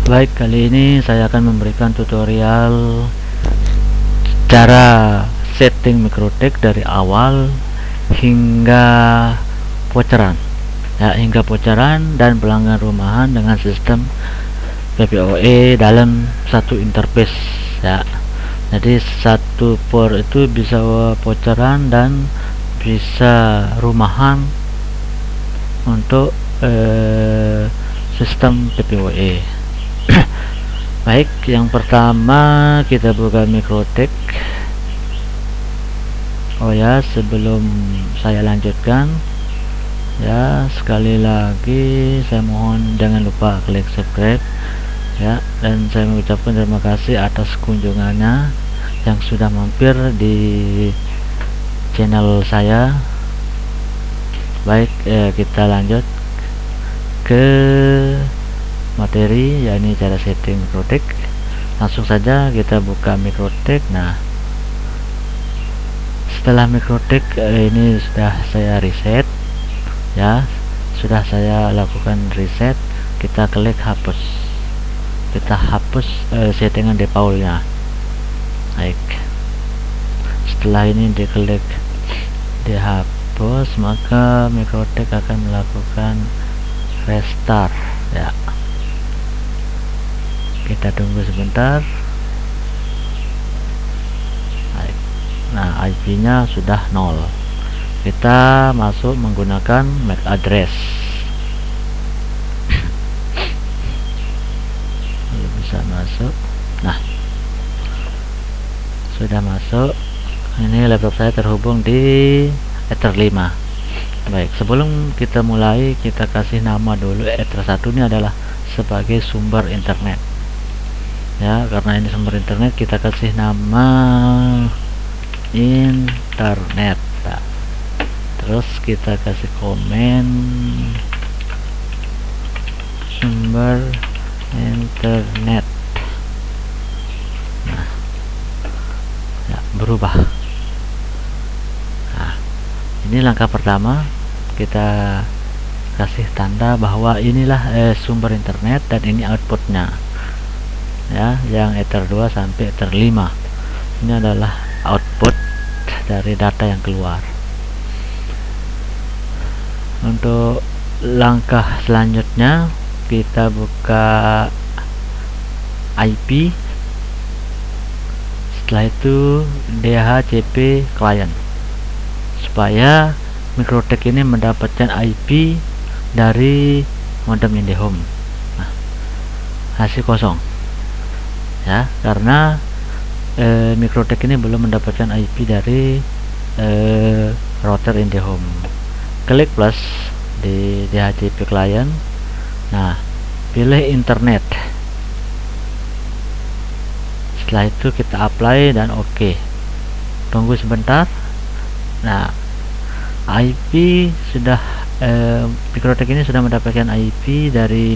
Baik, kali ini saya akan memberikan tutorial cara setting mikrotik dari awal hingga voucheran dan pelanggan rumahan dengan sistem PPoE dalam satu interface ya. Jadi satu port itu bisa voucheran dan bisa rumahan untuk sistem PPoE. Baik, yang pertama kita buka mikrotik. Oh ya, sebelum saya lanjutkan ya, sekali lagi saya mohon jangan lupa klik subscribe ya, dan saya mengucapkan terima kasih atas kunjungannya yang sudah mampir di channel saya. Baik, kita lanjut ke materi, yakni cara setting mikrotik. Langsung saja kita buka mikrotik. Nah, setelah mikrotik ini sudah saya reset ya, sudah saya lakukan reset. Kita klik hapus, kita hapus settingan defaultnya. Baik, setelah ini diklik dihapus, maka mikrotik akan melakukan restart ya. Kita tunggu sebentar. Baik. Nah, IP nya sudah 0. Kita masuk menggunakan MAC address. Belum bisa masuk. Nah, sudah masuk. Ini laptop saya terhubung di Ether 5. Baik, sebelum kita mulai, kita kasih nama dulu. Ether 1 ini adalah sebagai sumber internet ya, karena ini sumber internet kita kasih nama internet. Nah, terus kita kasih komen sumber internet. Nah ya, berubah. Nah, ini langkah pertama, kita kasih tanda bahwa inilah sumber internet dan ini outputnya ya, yang Ether 2 sampai Ether 5. Ini adalah output dari data yang keluar. Untuk langkah selanjutnya, kita buka IP, setelah itu DHCP client, supaya mikrotik ini mendapatkan IP dari modem IndiHome. Nah, hasil kosong ya, karena mikrotik ini belum mendapatkan IP dari router IndiHome. Klik plus di DHCP client. Nah, pilih internet. Setelah itu kita apply dan oke. Tunggu sebentar. Nah, IP sudah mikrotik ini sudah mendapatkan IP dari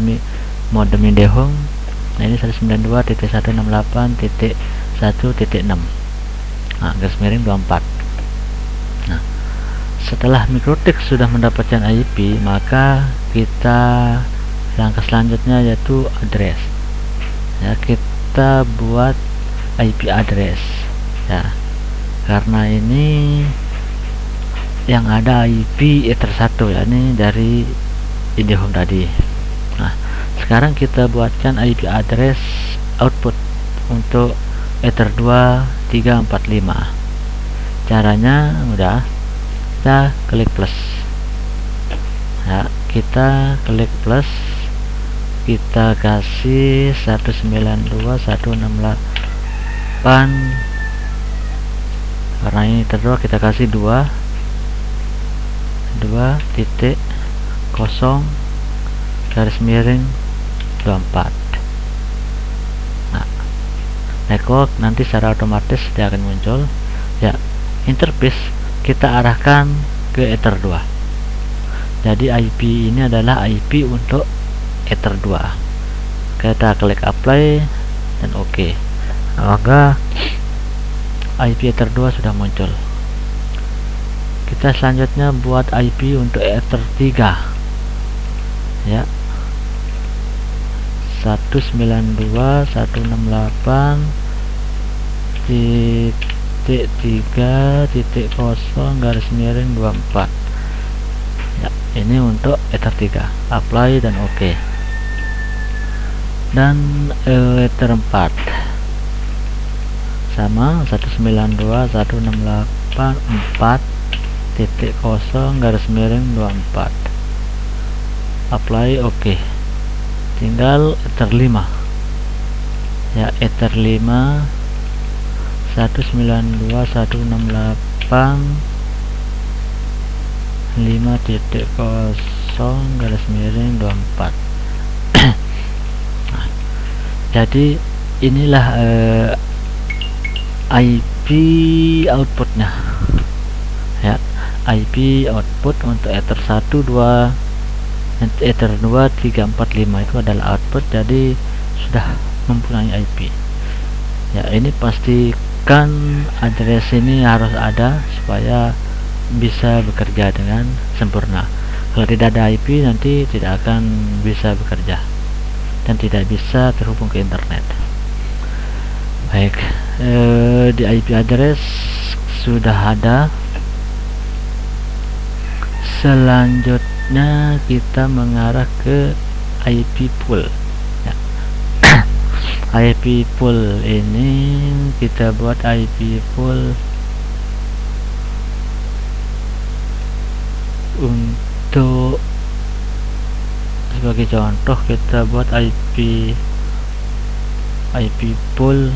modem IndiHome. Nah, ini 192.168.1.6. nah, garis miring 24. Nah, setelah mikrotik sudah mendapatkan IP, maka kita langkah selanjutnya yaitu address ya, kita buat IP address ya, karena ini yang ada IP Ether 1 ya, ini dari IndiHome tadi. Nah, sekarang kita buatkan IP address output untuk Ether 2 345. Caranya mudah, kita klik plus ya, kita klik plus, kita kasih 192.168. karena ini Ether 2 kita kasih 2.0 garis miring 24. Nah, network nanti secara otomatis dia akan muncul ya. Interface kita arahkan ke Ether 2. Jadi IP ini adalah IP untuk Ether 2. Kita klik apply dan oke. Maka IP Ether 2 sudah muncul. Kita selanjutnya buat IP untuk Ether 3 ya, 192.168.3.0/24 ya. Ini untuk Ether 3. Apply dan oke. Dan Ether 4 sama 192.168.4.0/24. Apply oke. Tinggal Ether 5 ya. Ether 5 192.168.5.0/24. Jadi inilah IP outputnya ya. IP output untuk Ether 1, 2, Ether 2, 3, 4, 5 itu adalah output. Jadi sudah mempunyai IP ya. Ini pastikan address ini harus ada supaya bisa bekerja dengan sempurna. Kalau tidak ada IP nanti tidak akan bisa bekerja dan tidak bisa terhubung ke internet. Baik, di IP address sudah ada. Selanjutnya kita mengarah ke IP pool ya. IP pool ini kita buat IP pool untuk sebagai contoh. Kita buat IP pool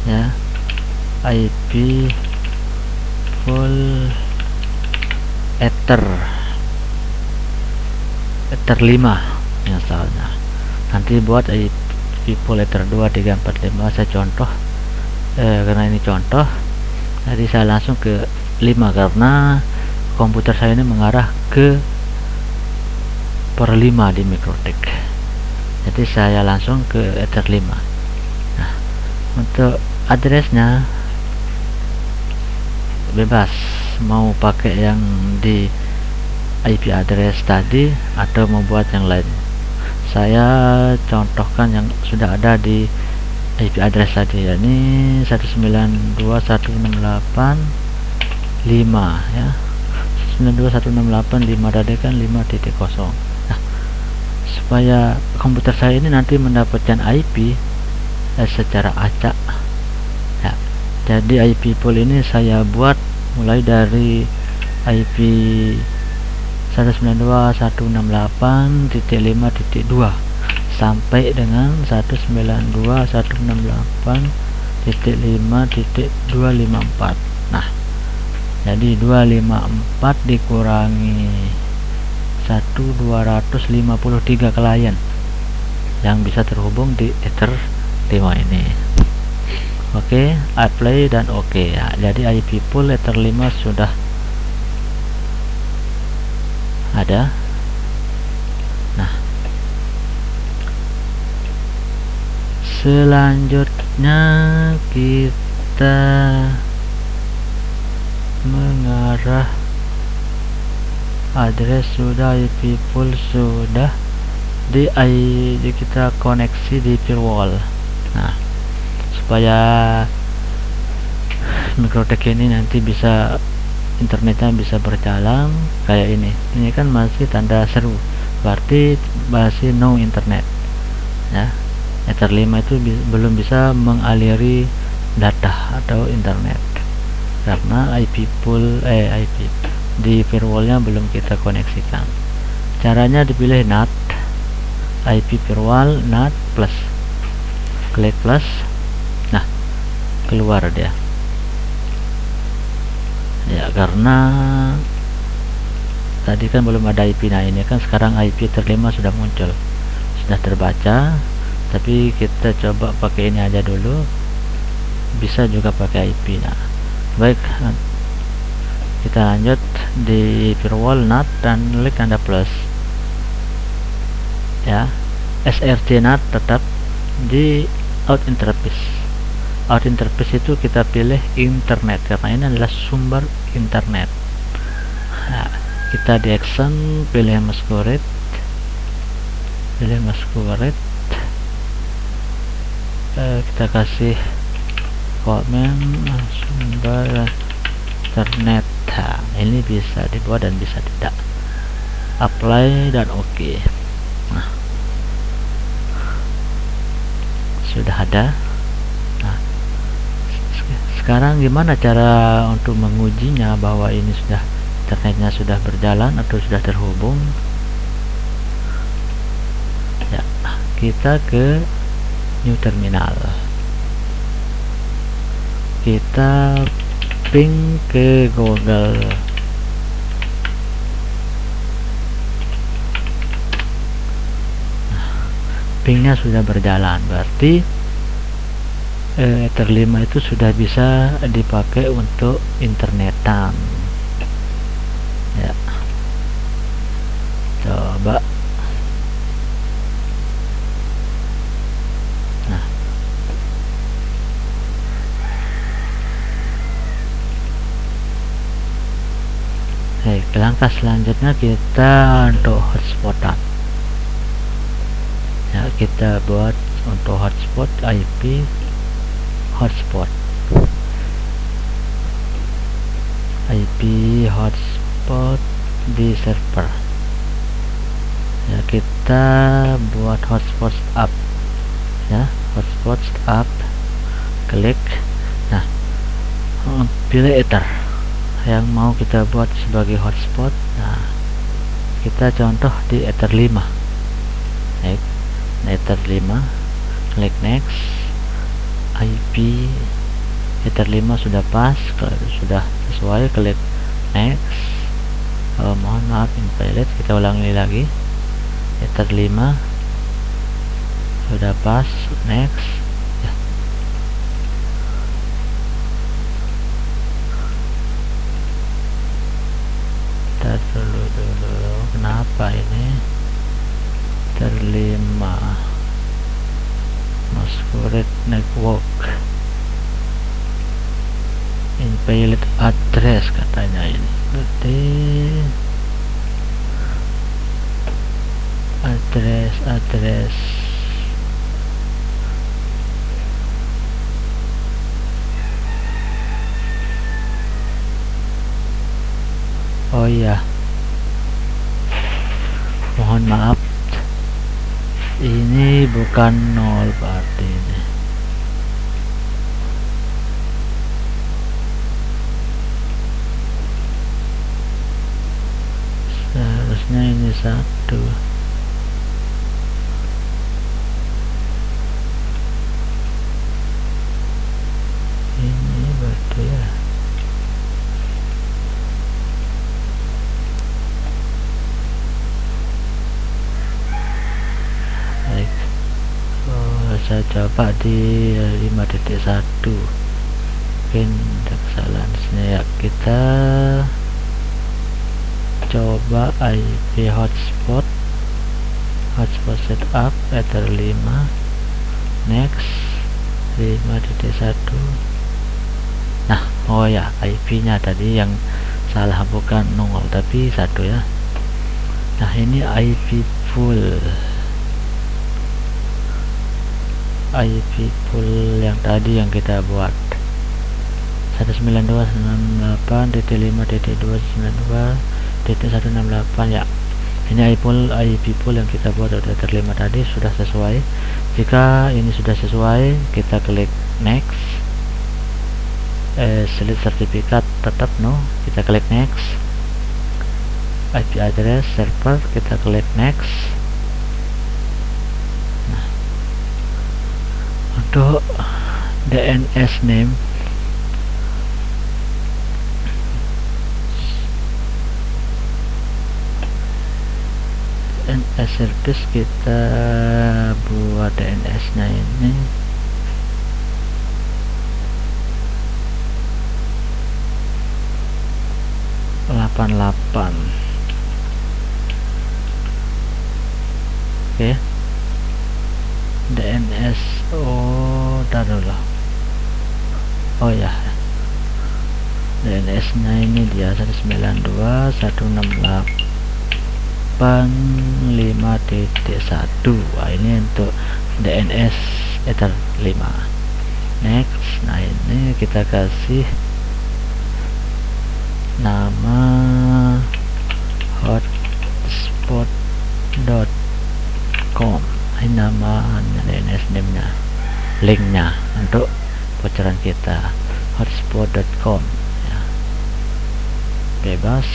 ya. IP pool Ether 5 misalnya. Nanti buat IP pool Ether 2, 3, 4, 5. Saya contoh karena ini contoh, jadi saya langsung ke 5 karena komputer saya ini mengarah ke per 5 di Mikrotik. Jadi saya langsung ke Ether 5. Nah, untuk addressnya bebas, mau pakai yang di IP address tadi atau membuat yang lain. Saya contohkan yang sudah ada di IP address tadi ya. Ini 192.168.5 ya. 192.168.5 tadi kan 5.0. Nah, supaya komputer saya ini nanti mendapatkan IP secara acak ya. Jadi IP pool ini saya buat mulai dari IP 192.168.5.2 sampai dengan 192.168.5.254. Nah, jadi 254 dikurangi 1253 klien yang bisa terhubung di Ether 5 ini. Oke, apply dan oke ya. Jadi IP pool Ether 5 sudah ada. Nah, selanjutnya kita mengarah address sudah, IP pool sudah, di kita koneksi di firewall. Nah, supaya Mikrotik ini nanti bisa internetnya bisa berjalan kayak ini kan masih tanda seru, berarti masih no internet ya. Ether 5 itu belum bisa mengaliri data atau internet karena IP pool IP di firewallnya belum kita koneksikan. Caranya dipilih NAT, IP firewall NAT plus, klik plus. Nah, keluar dia ya, karena tadi kan belum ada IP. Nah, ini kan sekarang IP Ether 5 sudah muncul, sudah terbaca. Tapi kita coba pakai ini aja dulu, bisa juga pakai IP. Nah, baik, kita lanjut di firewall NAT dan klik tanda plus ya. SRC NAT tetap di out interface. Out interface itu kita pilih internet karena ini adalah sumber internet. Nah, kita di action, pilih masquerade, kita kasih komen sumber internet. Nah, ini bisa dibuat dan bisa tidak. Apply dan oke. Nah, sudah ada. Nah, sekarang gimana cara untuk mengujinya bahwa ini sudah internetnya sudah berjalan atau sudah terhubung? Ya, kita ke new terminal, kita ping ke Google. Pingnya sudah berjalan, berarti Ether 5 itu sudah bisa dipakai untuk internetan. Ya, coba. Nah, langkah selanjutnya kita untuk hotspotan. Ya, kita buat untuk hotspot IP hotspot di server. Ya, kita buat hotspot up, ya, hotspot up, klik. Nah, pilih Ether yang mau kita buat sebagai hotspot. Nah, kita contoh di Ether 5. Ether 5, klik next. IP Ether 5 sudah pas, kalau sudah sesuai klik next. Mohon maaf invalid, kita ulangi lagi. Ether 5 sudah pas, next. Ya. Kita dulu kenapa ini Ether 5 masquerade network invalid address katanya ini. Berarti address oh iya, mohon maaf, ini bukan 0 berarti ini. Seharusnya ini 1. Ini berarti ya. Baik. Saya coba di 5.1. Mungkin ada kesalahan ya. Kita coba IP hotspot setup Ether 5, next 5.1. Nah, oh ya, IP nya tadi yang salah, bukan 0 tapi 1 ya. Nah, ini IP full yang tadi yang kita buat 192.168.5.292.168 ya. Ini IP pool yang kita buat dari Ether 5 tadi sudah sesuai. Jika ini sudah sesuai, kita klik next. Select sertifikat tetap no, kita klik next. IP address server, kita klik next. Nah, untuk DNS name DNS service, kita buat DNS nya ini Oke. DNS taruhlah. Oh ya, DNS nya ini dia 192.168.5.1. Nah, ini untuk DNS Ether 5. Next. Nah, ini kita kasih nama hotspot.com. ini nama DNS name nya, linknya untuk bocoran kita, hotspot.com ya. Bebas,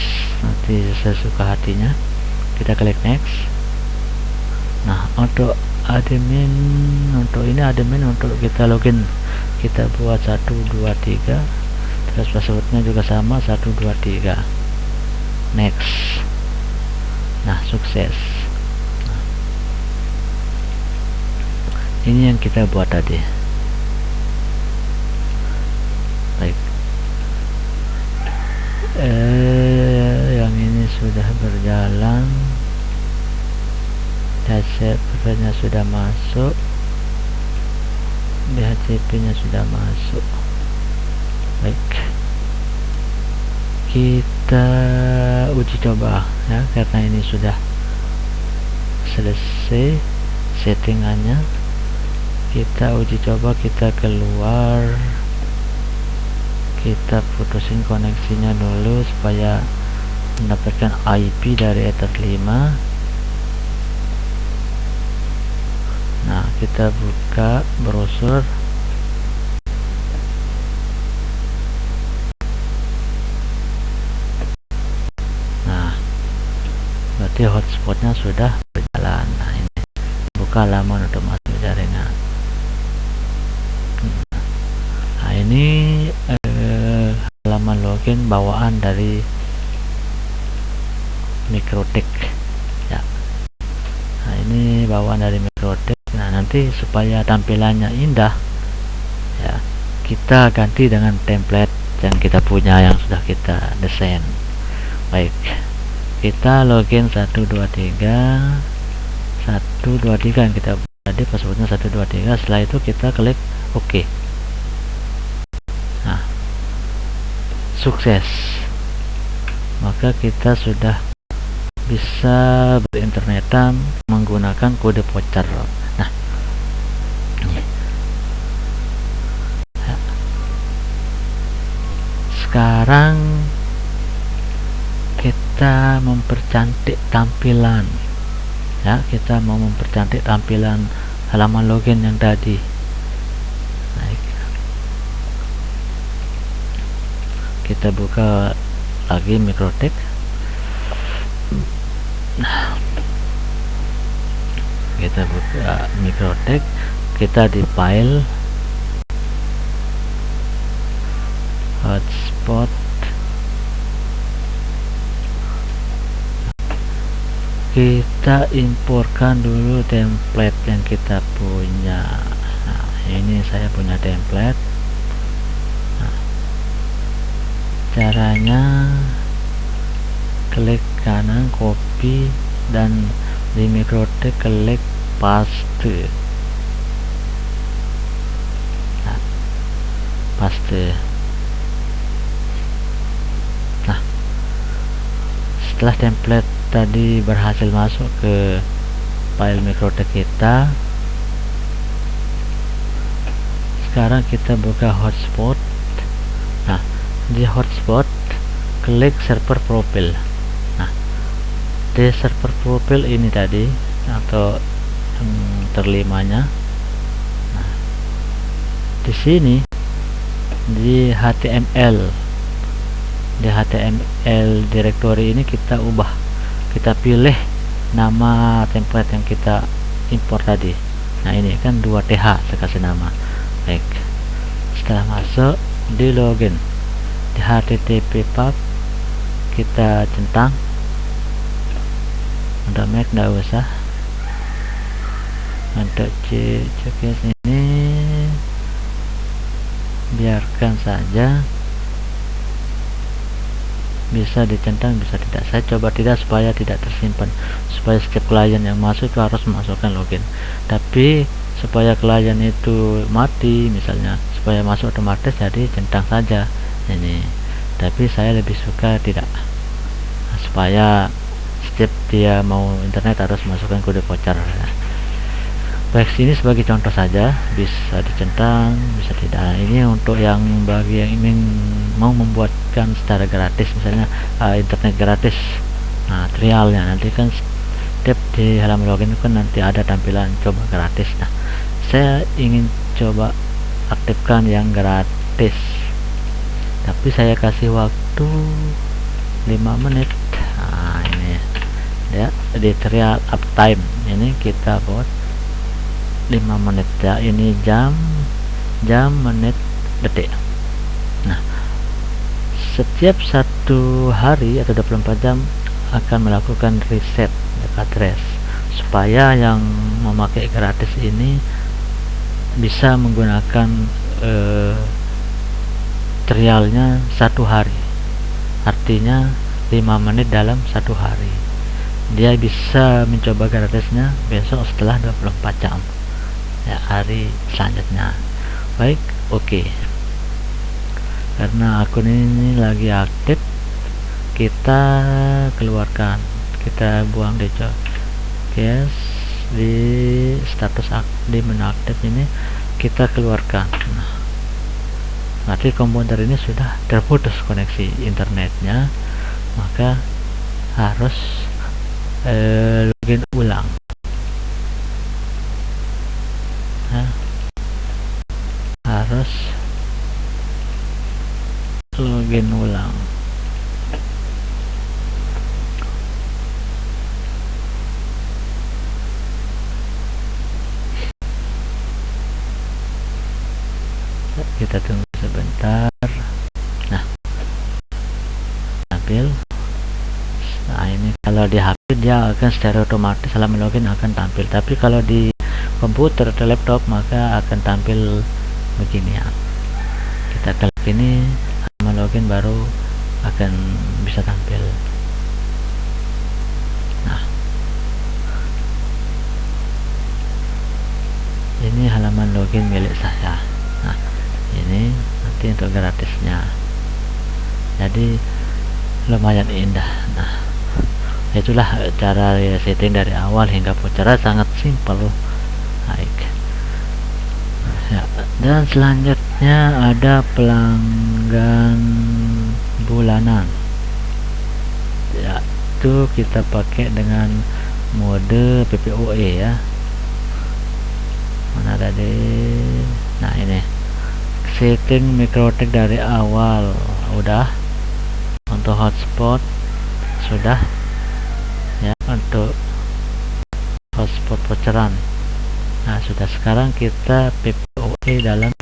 nanti sesuka hatinya. Kita klik next. Nah, untuk admin, untuk kita login, kita buat 123, terus passwordnya juga sama 123. Next. Nah, sukses. Ini yang kita buat tadi. Baik. Yang ini sudah berjalan. DHCP-nya sudah masuk. DHCP-nya sudah masuk. Baik. Kita uji coba ya, karena ini sudah selesai settingannya. Kita uji coba, kita keluar, kita putusin koneksinya dulu supaya mendapatkan IP dari Ether 5. Nah, kita buka browser. Nah, berarti hotspotnya sudah berjalan. Nah, ini buka halaman untuk masuk jaringan. Nah, ini halaman login bawaan dari Microtik ya. Nah, ini bawaan dari Microtik. Nah, nanti supaya tampilannya indah ya, kita ganti dengan template yang kita punya, yang sudah kita desain. Baik, kita login 123 yang kita buat tadi, passwordnya 123. Setelah itu kita klik OK. Nah, sukses, maka kita sudah bisa berinternetan menggunakan kode voucher. Nah, sekarang kita mempercantik tampilan ya, kita mau mempercantik tampilan halaman login yang tadi. Baik, kita buka lagi Microtik. Nah, kita buka Microtik, kita di file hotspot, kita imporkan dulu template yang kita punya. Nah, ini saya punya template. Nah, caranya klik kanan, copy, dan di Microtik klik paste. Nah, paste. Nah, setelah template tadi berhasil masuk ke file Microtik kita, sekarang kita buka hotspot. Nah, di hotspot klik server profile. Nah, di server profile ini tadi atau yang terlimanya. Nah, di sini di HTML directory ini kita ubah, kita pilih nama template yang kita import tadi. Nah, ini kan 2th saya kasih nama. Baik, setelah masuk di login di http pub, kita centang. Untuk Mac nggak usah, untuk CKS ini biarkan saja, bisa dicentang bisa tidak. Saya coba tidak, supaya tidak tersimpan, supaya setiap klien yang masuk itu harus masukkan login. Tapi supaya klien itu mati misalnya, supaya masuk otomatis, jadi centang saja ini. tapi saya lebih suka tidak, supaya setiap dia mau internet harus masukkan kode voucher. Baik, sini sebagai contoh saja, bisa dicentang, bisa tidak. Ini untuk yang bagi yang ingin mau membuatkan secara gratis, misalnya internet gratis, trialnya nanti kan setiap di halaman login kan nanti ada tampilan coba gratis. Nah, saya ingin coba aktifkan yang gratis, tapi saya kasih waktu 5 menit. Nah, ini ya, di trial uptime ini kita buat 5 menit ya, ini jam, menit, detik. Nah, setiap 1 hari atau 24 jam akan melakukan reset address, supaya yang memakai gratis ini bisa menggunakan trialnya 1 hari, artinya 5 menit dalam 1 hari. Dia bisa mencoba gratisnya besok setelah 24 jam ya, hari selanjutnya. Baik, oke. Karena akun ini lagi aktif, kita keluarkan, kita buang di yes, di status di menu aktif ini kita keluarkan. Nah, berarti komputer ini sudah terputus koneksi internetnya, maka harus login ulang. Harus login ulang. Kita tunggu sebentar. Nah, tampil. Nah, ini kalau di HP dia akan secara otomatis halaman login akan tampil, tapi kalau di komputer atau laptop maka akan tampil begini ya. Kita klik ini, halaman login baru akan bisa tampil. Nah, ini halaman login milik saya. Nah, ini nanti untuk gratisnya, jadi lumayan indah. Nah, itulah cara setting dari awal hingga voucher, sangat simpel. Baik ya, dan selanjutnya ada pelanggan bulanan ya, itu kita pakai dengan mode PPOE ya. Mana tadi? Nah, ini setting mikrotik dari awal udah, untuk hotspot sudah ya, untuk hotspot voucheran. Nah, sudah. Sekarang kita PPOE dalam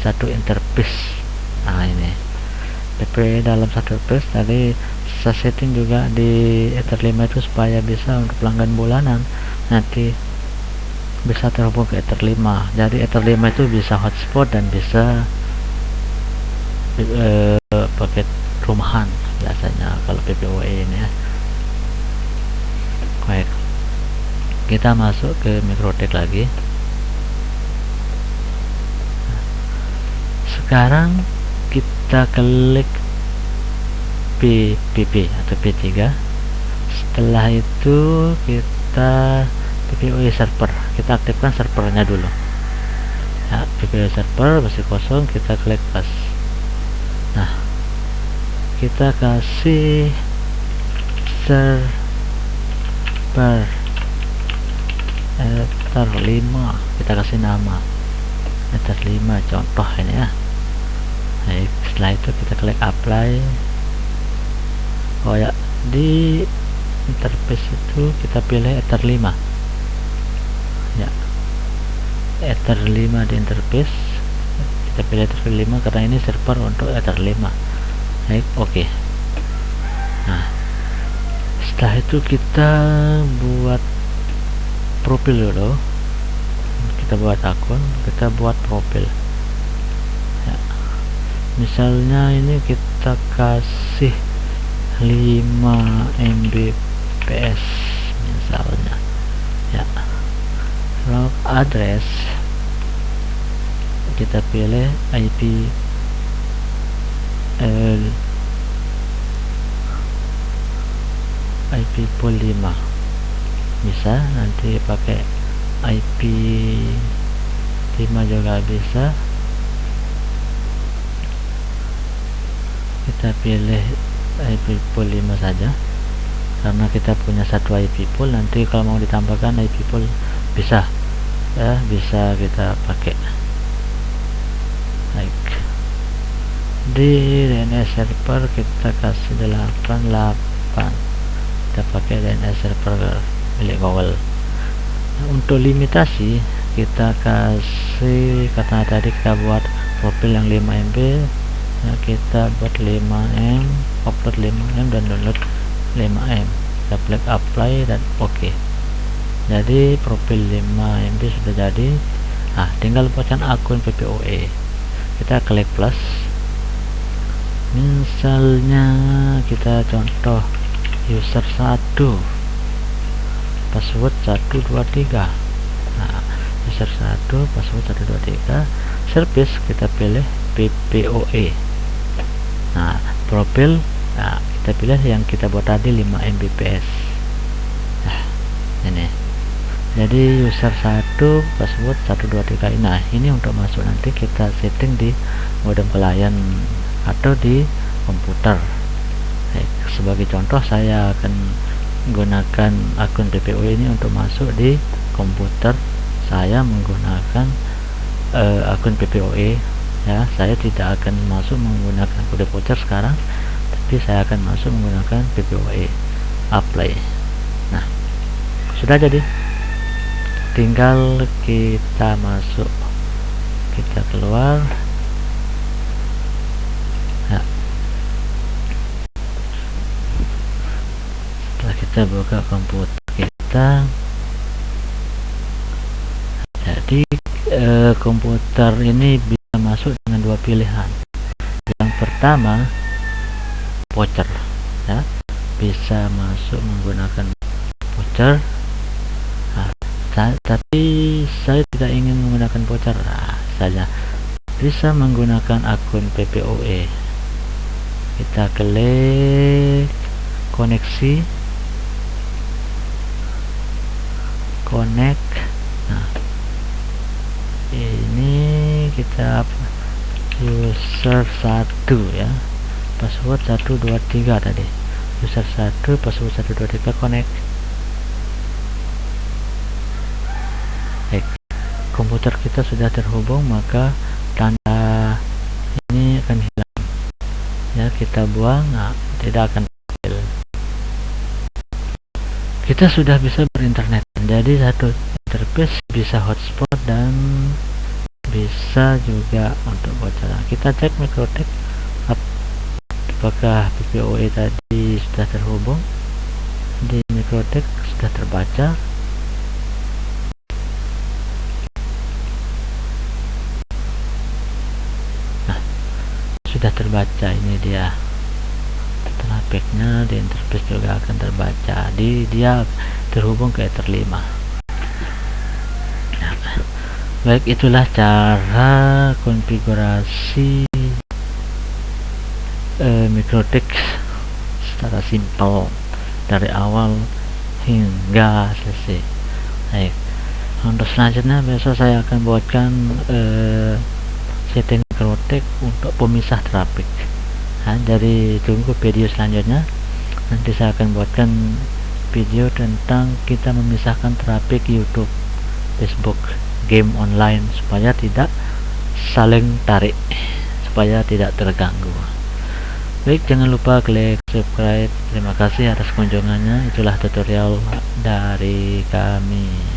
satu interface. Nah, ini PPOE dalam satu interface. Tadi saya setting juga di Ether 5 itu supaya bisa untuk pelanggan bulanan nanti bisa terhubung ke Ether 5. Jadi Ether 5 itu bisa hotspot dan bisa paket rumahan biasanya kalau PPOE ini ya. Baik, kita masuk ke mikrotik lagi. Sekarang kita klik PPP atau P3. Setelah itu kita PPOE server, kita aktifkan servernya dulu ya. PPOE server masih kosong, kita klik pas. Nah, kita kasih server Ether 5, kita kasih nama Ether 5 contoh ini ya. Baik, setelah itu kita klik apply. Oh ya, di interface itu kita pilih Ether 5 ya, Ether 5 di interface kita pilih Ether 5 karena ini server untuk Ether 5. Baik, oke. Nah, setelah itu kita buat profil dulu, kita buat akun, kita buat profil ya. Misalnya ini kita kasih 5 Mbps misalnya ya. Log address kita pilih IP IP pool 5 bisa, nanti pakai IP 5 juga bisa. Kita pilih IP pool 5 saja karena kita punya satu IP pool. Nanti kalau mau ditambahkan IP pool bisa ya, bisa kita pakai. Baik, di DNS server kita kasih 88, kita pakai DNS server milik Google. Untuk limitasi kita kasih, karena tadi kita buat profil yang 5 MB ya, kita buat 5M, upload 5M dan download 5M. Kita klik apply dan oke. Jadi profil 5 MB sudah jadi. Tinggal buatkan akun PPOE. Kita klik plus, misalnya kita contoh user 1, password 123. User 1, password 123, service kita pilih PPOE. Profil kita pilih yang kita buat tadi 5 Mbps. Ini jadi user 1, password 123. Ini untuk masuk nanti kita setting di modem klien atau di komputer. Sebagai contoh saya akan menggunakan akun PPOE ini untuk masuk di komputer. Saya menggunakan akun PPOE ya. Saya tidak akan masuk menggunakan kode voucher sekarang, tapi saya akan masuk menggunakan PPOE. Apply. Sudah jadi, tinggal kita masuk, kita keluar. Setelah kita buka komputer kita, jadi komputer ini bisa masuk dengan dua pilihan. Yang pertama voucher ya, bisa masuk menggunakan voucher. Tapi saya tidak ingin menggunakan voucher saja, bisa menggunakan akun PPOE. Kita klik koneksi, connect. Ini kita user 1 ya, password 123 tadi. User 1, password 123, connect. Komputer kita sudah terhubung, maka tanda ini akan hilang ya, kita buang. Tidak akan hasil. Kita sudah bisa berinternet. Jadi satu interface bisa hotspot dan bisa juga untuk voucher. Kita cek Microtek apakah PPOE tadi sudah terhubung. Di Microtek sudah terbaca. Sudah terbaca, ini dia trafficnya. Di interface juga akan terbaca, dia terhubung ke Ether 5. Baik, itulah cara konfigurasi Microtek secara simpel dari awal hingga selesai. Baik, untuk selanjutnya besok saya akan buatkan setting Microtek untuk pemisah traffic. Jadi tunggu video selanjutnya. Nanti saya akan buatkan video tentang kita memisahkan traffic YouTube, Facebook, game online supaya tidak saling tarik, supaya tidak terganggu. Baik, jangan lupa klik subscribe. Terima kasih atas kunjungannya. Itulah tutorial dari kami.